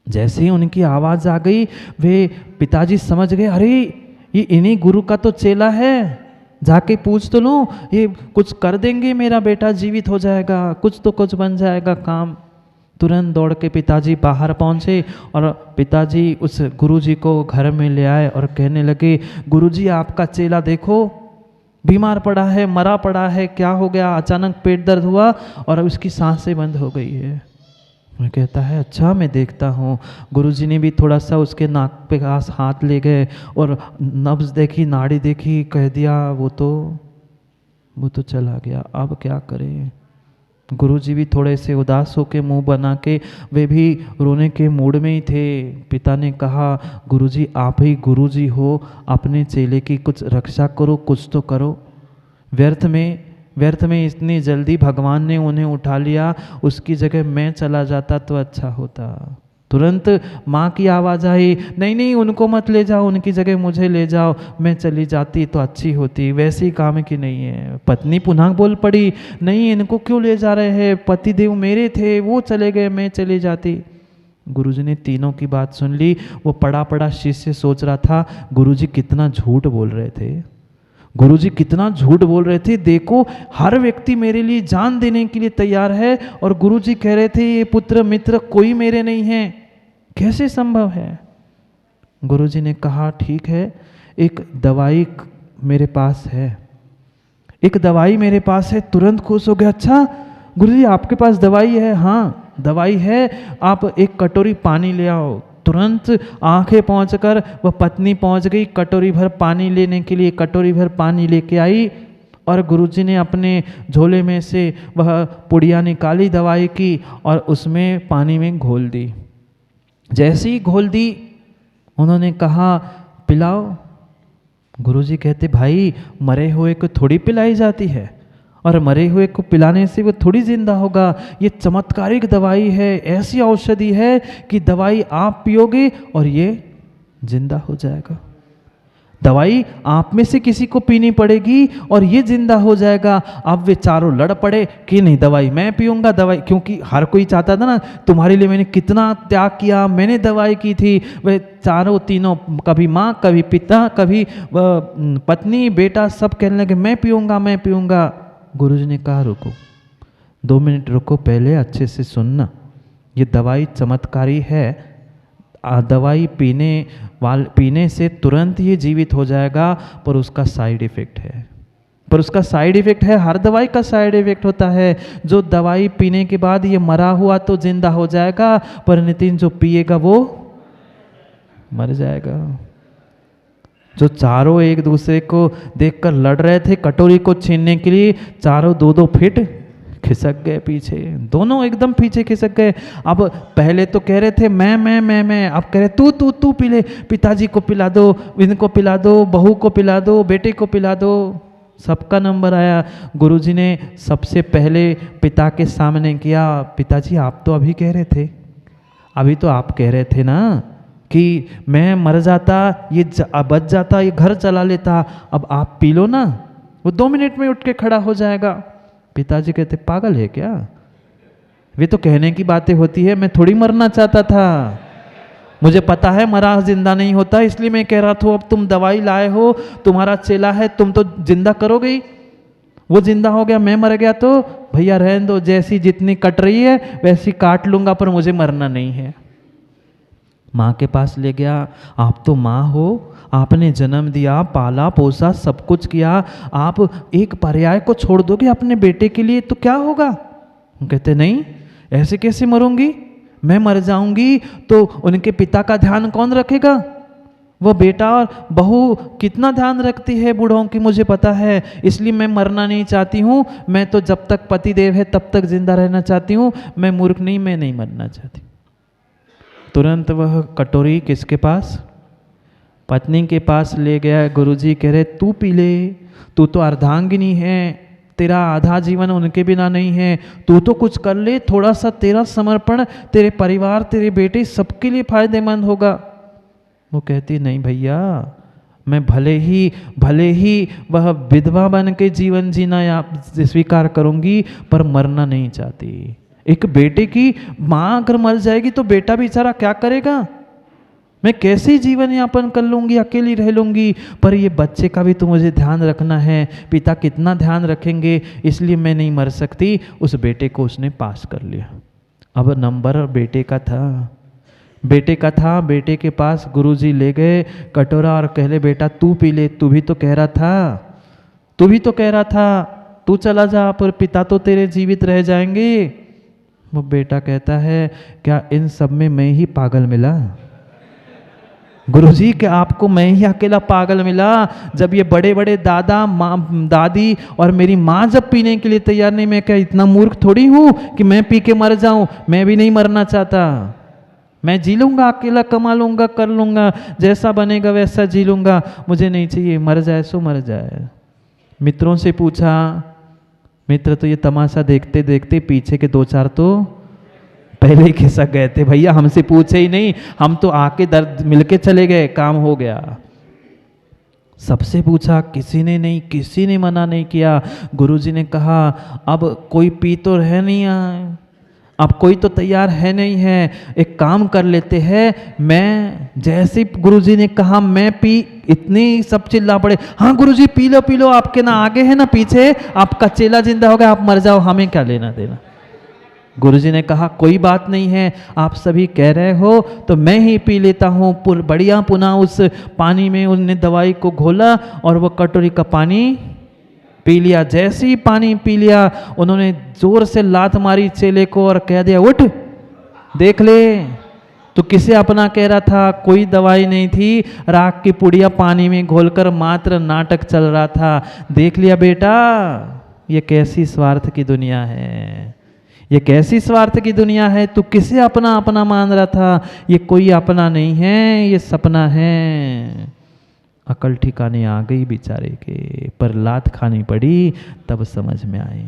जैसे ही उनकी आवाज़ आ गई, वे पिताजी समझ गए, अरे ये इन्हीं गुरु का तो चेला है, जाके पूछ तो लूँ, ये कुछ कर देंगे, मेरा बेटा जीवित हो जाएगा, कुछ तो कुछ बन जाएगा काम। तुरंत दौड़ के पिताजी बाहर पहुँचे और पिताजी उस गुरुजी को घर में ले आए और कहने लगे, गुरुजी आपका चेला देखो बीमार पड़ा है, मरा पड़ा है, क्या हो गया, अचानक पेट दर्द हुआ और उसकी सांसें बंद हो गई है। मैं कहता है अच्छा मैं देखता हूँ। गुरुजी ने भी थोड़ा सा उसके नाक पे पास हाथ ले गए और नब्ज देखी, नाड़ी देखी, कह दिया वो तो चला गया, अब क्या करें। गुरुजी भी थोड़े से उदास होके मुंह बना के, वे भी रोने के मूड में ही थे। पिता ने कहा, गुरुजी आप ही गुरुजी हो, अपने चेले की कुछ रक्षा करो, कुछ तो करो। व्यर्थ में इतनी जल्दी भगवान ने उन्हें उठा लिया, उसकी जगह मैं चला जाता तो अच्छा होता। तुरंत माँ की आवाज़ आई, नहीं नहीं उनको मत ले जाओ, उनकी जगह मुझे ले जाओ, मैं चली जाती तो अच्छी होती, वैसे ही काम की नहीं है। पत्नी पुनः बोल पड़ी, नहीं इनको क्यों ले जा रहे हैं, पतिदेव मेरे थे, वो चले गए, मैं चली जाती। गुरुजी ने तीनों की बात सुन ली। वो पड़ा पड़ा शिष्य सोच रहा था, गुरुजी कितना झूठ बोल रहे थे, गुरुजी कितना झूठ बोल रहे थे, देखो हर व्यक्ति मेरे लिए जान देने के लिए तैयार है और गुरुजी कह रहे थे ये पुत्र मित्र कोई मेरे नहीं है, कैसे संभव है। गुरुजी ने कहा ठीक है, एक दवाई मेरे पास है, एक दवाई मेरे पास है। तुरंत खुश हो गया, अच्छा गुरुजी आपके पास दवाई है? हाँ दवाई है, आप एक कटोरी पानी ले आओ। तुरंत आंखें पहुंचकर वह पत्नी पहुंच गई, कटोरी भर पानी लेने के लिए कटोरी भर पानी लेके आई और गुरुजी ने अपने झोले में से वह पुड़िया निकाली दवाई की और उसमें पानी में घोल दी। जैसे ही घोल दी उन्होंने कहा पिलाओ। गुरुजी कहते भाई मरे हुए को थोड़ी पिलाई जाती है और मरे हुए को पिलाने से वो थोड़ी जिंदा होगा, ये चमत्कारिक दवाई है, ऐसी औषधि है कि दवाई आप पियोगे और ये जिंदा हो जाएगा। दवाई आप में से किसी को पीनी पड़ेगी और ये जिंदा हो जाएगा। अब वे चारों लड़ पड़े कि नहीं दवाई मैं पीऊंगा, दवाई, क्योंकि हर कोई चाहता था ना, तुम्हारे लिए मैंने कितना त्याग किया, मैंने दवाई की थी। वे चारों तीनों, कभी माँ कभी पिता कभी पत्नी बेटा, सब कहने लगे मैं पीऊंगा मैं पीऊंगा। गुरुजी ने कहा रुको, 2 मिनट रुको, पहले अच्छे से सुनना, ये दवाई चमत्कारी है, दवाई पीने से तुरंत ये जीवित हो जाएगा, पर उसका साइड इफेक्ट है, हर दवाई का साइड इफेक्ट होता है। जो दवाई पीने के बाद ये मरा हुआ तो जिंदा हो जाएगा, पर नितिन जो पिएगा वो मर जाएगा। जो चारों एक दूसरे को देखकर लड़ रहे थे कटोरी को छीनने के लिए, चारों 2-2 फीट खिसक गए पीछे, दोनों एकदम पीछे खिसक गए। अब पहले तो कह रहे थे मैं, अब कह रहे तू पी ले, पिताजी को पिला दो, इनको पिला दो, बहू को पिला दो, बेटे को पिला दो। सबका नंबर आया। गुरुजी ने सबसे पहले पिता के सामने किया, पिताजी आप तो अभी कह रहे थे, अभी तो आप कह रहे थे ना कि मैं मर जाता, ये बच जाता, ये घर चला लेता, अब आप पी लो ना, वो 2 मिनट में उठ के खड़ा हो जाएगा। पिताजी कहते पागल है क्या, वे तो कहने की बातें होती है, मैं थोड़ी मरना चाहता था, मुझे पता है मरा जिंदा नहीं होता, इसलिए मैं कह रहा था अब तुम दवाई लाए हो, तुम्हारा चेला है, तुम तो जिंदा करोगे ही, वो जिंदा हो गया, मैं मर गया तो भैया रहने दो, जैसी जितनी कट रही है वैसी काट लूंगा, पर मुझे मरना नहीं है। माँ के पास ले गया, आप तो माँ हो, आपने जन्म दिया, पाला पोसा, सब कुछ किया, आप एक पर्याय को छोड़ दोगे अपने बेटे के लिए तो क्या होगा। कहते नहीं, ऐसे कैसे मरूंगी, मैं मर जाऊंगी तो उनके पिता का ध्यान कौन रखेगा, वो बेटा और बहू कितना ध्यान रखती है बूढ़ों की मुझे पता है, इसलिए मैं मरना नहीं चाहती हूँ, मैं तो जब तक पति देव है तब तक जिंदा रहना चाहती हूँ, मैं मूर्ख नहीं, मैं नहीं मरना चाहती। तुरंत वह कटोरी किसके पास, पत्नी के पास ले गया। गुरुजी कह रहे तू पी ले, तू तो अर्धांगिनी है, तेरा आधा जीवन उनके बिना नहीं है, तू तो कुछ कर ले, थोड़ा सा तेरा समर्पण तेरे परिवार तेरे बेटे सबके लिए फायदेमंद होगा। वो कहती नहीं भैया, मैं भले ही वह विधवा बन के जीवन जीना या स्वीकार करूंगी, पर मरना नहीं चाहती। एक बेटे की माँ अगर मर जाएगी तो बेटा बेचारा क्या करेगा? मैं कैसे जीवन यापन कर लूँगी, अकेली रह लूँगी। पर ये बच्चे का भी तो मुझे ध्यान रखना है, पिता कितना ध्यान रखेंगे, इसलिए मैं नहीं मर सकती। उस बेटे को उसने पास कर लिया। अब नंबर बेटे का था, बेटे के पास गुरुजी ले गए कटोरा और कहले बेटा तू पी ले, तू भी तो कह रहा था, तू चला जा, पर पिता तो तेरे जीवित रह जाएंगे। वो बेटा कहता है क्या इन सब में मैं ही पागल मिला? गुरुजी क्या आपको मैं ही अकेला पागल मिला? जब ये बड़े बड़े दादा माँ दादी और मेरी माँ जब पीने के लिए तैयार नहीं, मैं क्या इतना मूर्ख थोड़ी हूँ कि मैं पी के मर जाऊं? मैं भी नहीं मरना चाहता, मैं जी लूँगा, अकेला कमा लूँगा, कर लूँगा, जैसा बनेगा वैसा जी लूँगा, मुझे नहीं चाहिए, मर जाए सो मर जाए। मित्रों से पूछा, मित्र तो ये तमाशा देखते देखते पीछे के 2-4 तो पहले ही खिसक गए थे, भैया हमसे पूछे ही नहीं, हम तो आके दर्द मिलके चले गए, काम हो गया। सबसे पूछा, किसी ने नहीं, किसी ने मना नहीं किया। गुरुजी ने कहा अब कोई पी तो रह नहीं आए, अब कोई तो तैयार है नहीं है, एक काम कर लेते हैं। मैं जैसे गुरुजी ने कहा मैं पी, इतने सब चिल्ला पड़े, हाँ गुरुजी पी लो, आपके ना आगे है ना पीछे, आपका चेला जिंदा हो गया, आप मर जाओ, हमें क्या लेना देना। गुरुजी ने कहा कोई बात नहीं है, आप सभी कह रहे हो तो मैं ही पी लेता हूँ। बढ़िया पुनः उस पानी में उनने दवाई को घोला और वो कटोरी का पानी पी लिया। जैसे ही पानी पी लिया उन्होंने जोर से लात मारी चेले को और कह दिया उठ देख ले, तो किसे अपना कह रहा था, कोई दवाई नहीं थी, राख की पुड़िया पानी में घोलकर मात्र नाटक चल रहा था। देख लिया बेटा, ये कैसी स्वार्थ की दुनिया है, ये कैसी स्वार्थ की दुनिया है। तू किसे अपना अपना मान रहा था, ये कोई अपना नहीं है, ये सपना है। अकल ठिकाने आ गई बेचारे के, पर लात खानी पड़ी तब समझ में आए।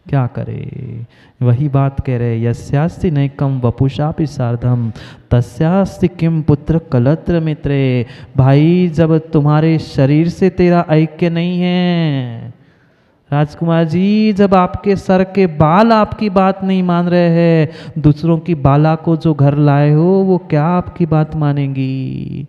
क्या करे, वही बात कह रहे, यस्यास्ति नैकम वपुषापि सार्धम तस्यास्ति किम पुत्र कलत्र मित्रे। भाई जब तुम्हारे शरीर से तेरा ऐक्य नहीं है, राजकुमार जी जब आपके सर के बाल आपकी बात नहीं मान रहे हैं, दूसरों की बाला को जो घर लाए हो वो क्या आपकी बात मानेंगी।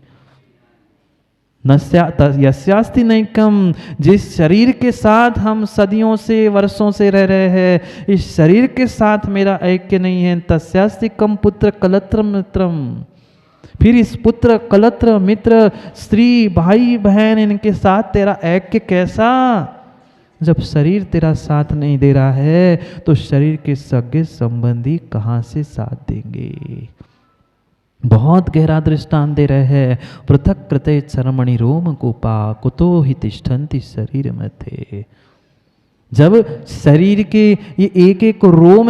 यस्यास्ति नैकम, जिस शरीर के साथ हम सदियों से वर्षों से रह रहे हैं, इस शरीर के साथ मेरा ऐक्य नहीं है। तस्यास्ति कम पुत्र कलत्र मित्रम, फिर इस पुत्र कलत्र मित्र स्त्री भाई बहन इनके साथ तेरा ऐक्य कैसा? जब शरीर तेरा साथ नहीं दे रहा है तो शरीर के सगे संबंधी कहाँ से साथ देंगे। बहुत गहरा दृष्टांत दे रहे हैं। पृथक कृते चर्मणि रोम कूपा कुतो ही तिष्ठन्ति शरीर मध्ये। जब शरीर के ये एक एक रोम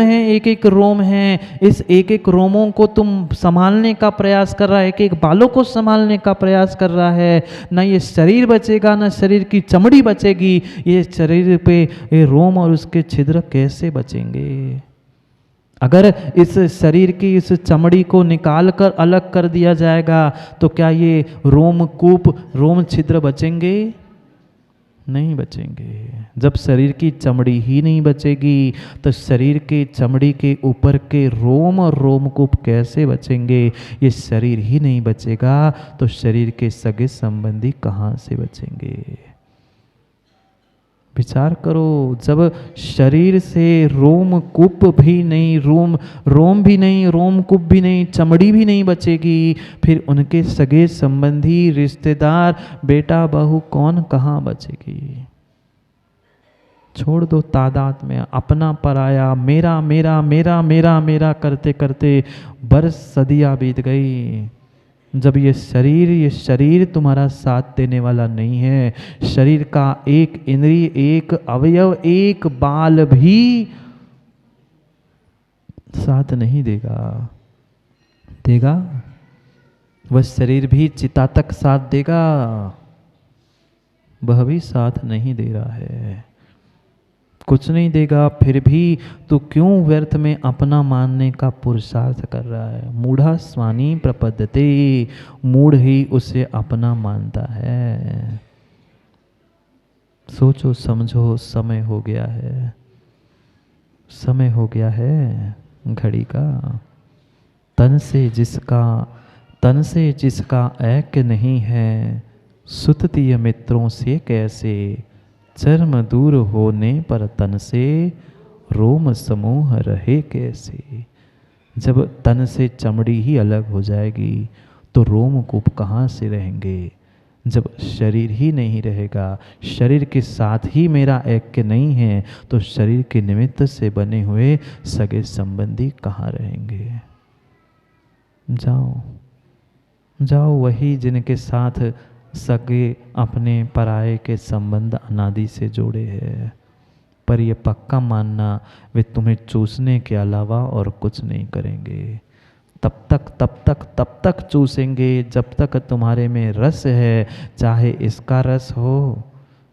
है, इस एक एक रोमों को तुम संभालने का प्रयास कर रहा है, एक एक बालों को संभालने का प्रयास कर रहा है, ना ये शरीर बचेगा ना शरीर की चमड़ी बचेगी, ये शरीर पे ये रोम और उसके छिद्र कैसे बचेंगे। अगर इस शरीर की इस चमड़ी को निकाल कर अलग कर दिया जाएगा तो क्या ये रोमकूप रोम छिद्र बचेंगे? नहीं बचेंगे। जब शरीर की चमड़ी ही नहीं बचेगी तो शरीर के चमड़ी के ऊपर के रोम और रोमकूप कैसे बचेंगे। ये शरीर ही नहीं बचेगा तो शरीर के सगे संबंधी कहाँ से बचेंगे। विचार करो, जब शरीर से रोमकूप भी नहीं, रोम भी नहीं, रोमकूप भी नहीं, चमड़ी भी नहीं बचेगी, फिर उनके सगे संबंधी रिश्तेदार बेटा बहू कौन कहाँ बचेगी। छोड़ दो तादाद में, अपना पराया, मेरा मेरा मेरा मेरा मेरा करते करते बरस सदियाँ बीत गई। जब ये शरीर तुम्हारा साथ देने वाला नहीं है, शरीर का एक इंद्रिय, एक अवयव, एक बाल भी साथ नहीं देगा, वह शरीर भी चिता तक साथ देगा, वह भी साथ नहीं दे रहा है, कुछ नहीं देगा। फिर भी तू क्यों व्यर्थ में अपना मानने का पुरुषार्थ कर रहा है। मूढ़ा स्वानी प्रपद्यते, मूढ़ ही उसे अपना मानता है। सोचो समझो, समय हो गया है, समय हो गया है घड़ी का। तन से जिसका ऐक्य नहीं है, सुततीय मित्रों से कैसे, चर्म दूर होने पर तन से रोम समूह रहे कैसे। जब तन से चमड़ी ही अलग हो जाएगी तो रोम कूप कहाँ से रहेंगे। जब शरीर ही नहीं रहेगा, शरीर के साथ ही मेरा ऐक्य नहीं है, तो शरीर के निमित्त से बने हुए सगे संबंधी कहाँ रहेंगे। जाओ जाओ, वही जिनके साथ सगे अपने पराये के संबंध अनादि से जोड़े हैं, पर ये पक्का मानना वे तुम्हें चूसने के अलावा और कुछ नहीं करेंगे। तब तक चूसेंगे जब तक तुम्हारे में रस है, चाहे इसका रस हो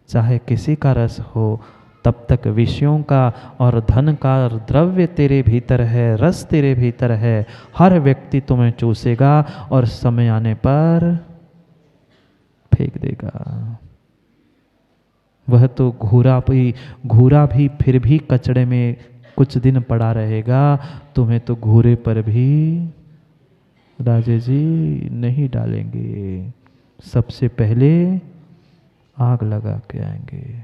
चाहे किसी का रस हो, तब तक विषयों का और धन का द्रव्य तेरे भीतर है, रस तेरे भीतर है। हर व्यक्ति तुम्हें चूसेगा और समय आने पर फेंक देगा। वह तो घूरा भी फिर भी कचड़े में कुछ दिन पड़ा रहेगा, तुम्हें तो घूरे पर भी राजे जी नहीं डालेंगे, सबसे पहले आग लगा के आएंगे।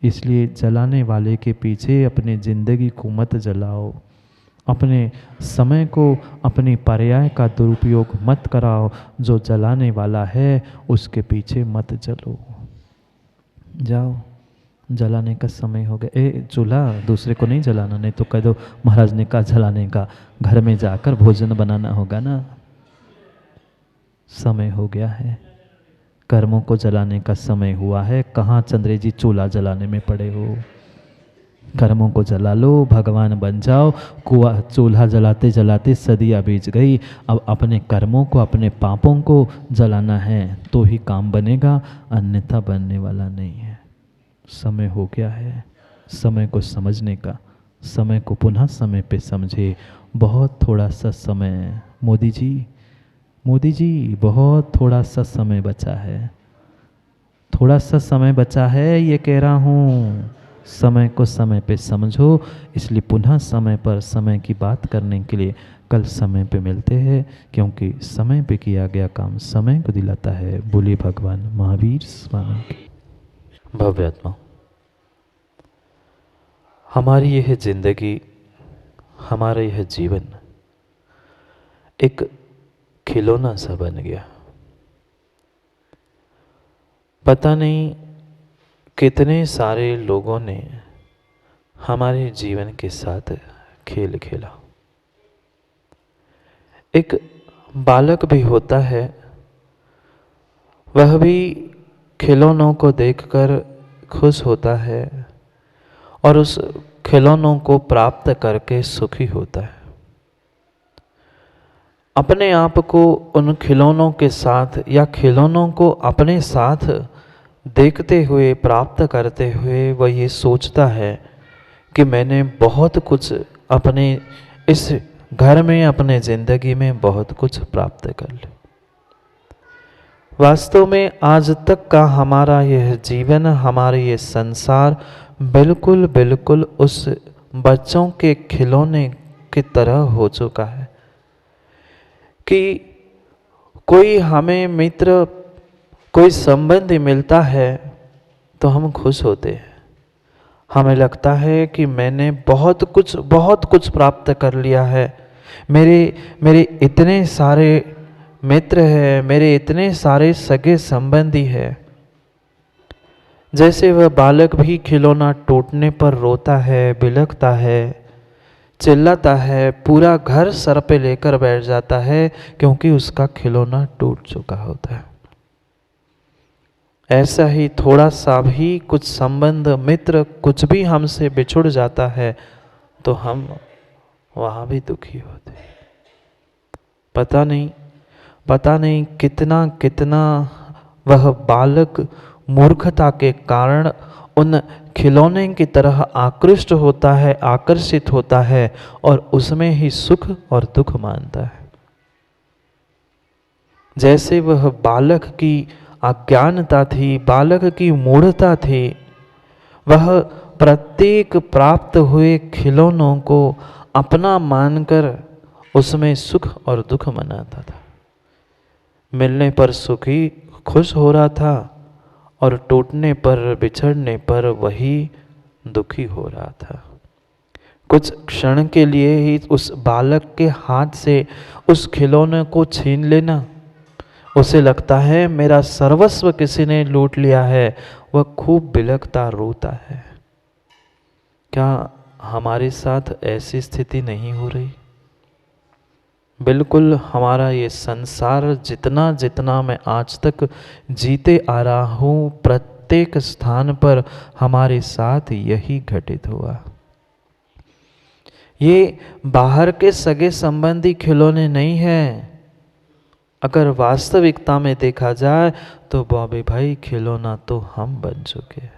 इसलिए जलाने वाले के पीछे अपनी जिंदगी को मत जलाओ, अपने समय को अपनी पर्याय का दुरुपयोग मत कराओ। जो जलाने वाला है उसके पीछे मत जलो। जाओ, जलाने का समय हो गया। चूल्हा दूसरे को नहीं जलाना, नहीं तो कह दो महाराज ने कहा जलाने का, घर में जाकर भोजन बनाना होगा ना। समय हो गया है, कर्मों को जलाने का समय हुआ है। कहाँ चंद्रे जी चूल्हा जलाने में पड़े हो। कर्मों को जला लो, भगवान बन जाओ। कुआ चूल्हा जलाते जलाते सदियाँ बीत गई, अब अपने कर्मों को अपने पापों को जलाना है तो ही काम बनेगा, अन्यथा बनने वाला नहीं है। समय हो गया है समय को समझने का, समय को पुनः समय पे समझे। बहुत थोड़ा सा समय, मोदी जी बहुत थोड़ा सा समय बचा है, थोड़ा सा समय बचा है, ये कह रहा हूँ। समय को समय पे समझो। इसलिए पुनः समय पर समय की बात करने के लिए कल समय पे मिलते हैं, क्योंकि समय पे किया गया काम समय को दिलाता है। बोलिए भगवान महावीर स्वामी की भव्य आत्मा। हमारी यह जिंदगी, हमारा यह जीवन एक खिलौना सा बन गया। पता नहीं कितने सारे लोगों ने हमारे जीवन के साथ खेल खेला। एक बालक भी होता है, वह भी खिलौनों को देखकर खुश होता है और उस खिलौनों को प्राप्त करके सुखी होता है। अपने आप को उन खिलौनों के साथ या खिलौनों को अपने साथ देखते हुए, प्राप्त करते हुए वह ये सोचता है कि मैंने बहुत कुछ अपने इस घर में, अपने ज़िंदगी में बहुत कुछ प्राप्त कर लिया। वास्तव में आज तक का हमारा यह जीवन, हमारा ये संसार बिल्कुल उस बच्चों के खिलौने की तरह हो चुका है कि कोई हमें मित्र, कोई संबंधी मिलता है तो हम खुश होते हैं। हमें लगता है कि मैंने बहुत कुछ प्राप्त कर लिया है। मेरे इतने सारे मित्र हैं, मेरे इतने सारे सगे संबंधी हैं। जैसे वह बालक भी खिलौना टूटने पर रोता है, बिलखता है, चिल्लाता है, पूरा घर सर पे लेकर बैठ जाता है क्योंकि उसका खिलौना टूट चुका होता है। ऐसा ही थोड़ा सा भी कुछ संबंध, मित्र कुछ भी हमसे बिछुड़ जाता है तो हम वहाँ भी दुखी होते हैं। पता नहीं कितना वह बालक मूर्खता के कारण उन खिलौने की तरह आकृष्ट होता है, आकर्षित होता है और उसमें ही सुख और दुख मानता है। जैसे वह बालक की अज्ञानता थी, बालक की मूढ़ता थी, वह प्रत्येक प्राप्त हुए खिलौनों को अपना मानकर उसमें सुख और दुख मनाता था। मिलने पर सुखी खुश हो रहा था और टूटने पर, बिछड़ने पर वही दुखी हो रहा था। कुछ क्षण के लिए ही उस बालक के हाथ से उस खिलौने को छीन लेना, उसे लगता है मेरा सर्वस्व किसी ने लूट लिया है। वह खूब बिलखता रोता है। क्या हमारे साथ ऐसी स्थिति नहीं हो रही? बिल्कुल हमारा ये संसार जितना जितना मैं आज तक जीते आ रहा हूँ, प्रत्येक स्थान पर हमारे साथ यही घटित हुआ। ये बाहर के सगे संबंधी खिलौने नहीं हैं। अगर वास्तविकता में देखा जाए तो बॉबी भाई खिलौना तो हम बन चुके हैं।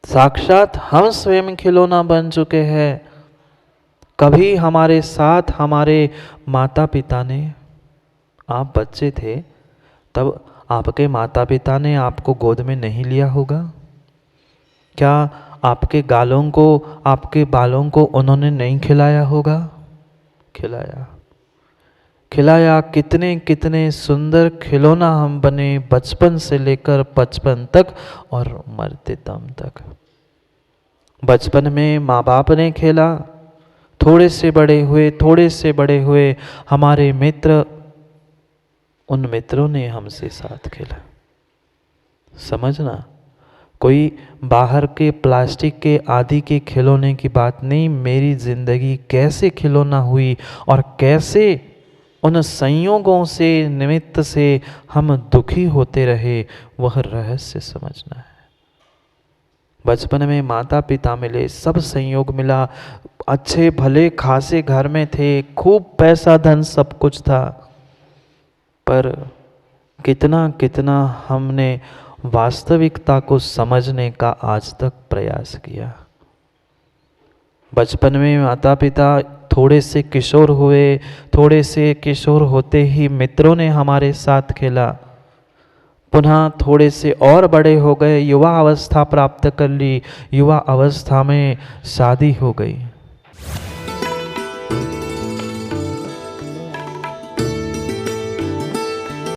साक्षात हम स्वयं खिलौना बन चुके हैं। कभी हमारे साथ हमारे माता पिता ने, आप बच्चे थे तब आपके माता पिता ने आपको गोद में नहीं लिया होगा? क्या आपके गालों को, आपके बालों को उन्होंने नहीं खिलाया होगा? खिलाया, खिलाया। कितने कितने सुंदर खिलौना हम बने बचपन से लेकर 55 तक और मरते दम तक। बचपन में माँ बाप ने खेला, थोड़े से बड़े हुए, थोड़े से बड़े हुए हमारे मित्र, उन मित्रों ने हमसे साथ खेला। समझना, कोई बाहर के प्लास्टिक के आदि के खिलौने की बात नहीं। मेरी जिंदगी कैसे खिलौना हुई और कैसे उन संयोगों से, निमित्त से हम दुखी होते रहे, वह रहस्य समझना है। बचपन में माता पिता मिले, सब संयोग मिला, अच्छे भले खासे घर में थे, खूब पैसा धन सब कुछ था, पर कितना कितना हमने वास्तविकता को समझने का आज तक प्रयास किया। बचपन में माता पिता थोड़े से किशोर हुए, थोड़े से किशोर होते ही मित्रों ने हमारे साथ खेला। पुनः थोड़े से और बड़े हो गए, युवा अवस्था प्राप्त कर ली, युवा अवस्था में शादी हो गई।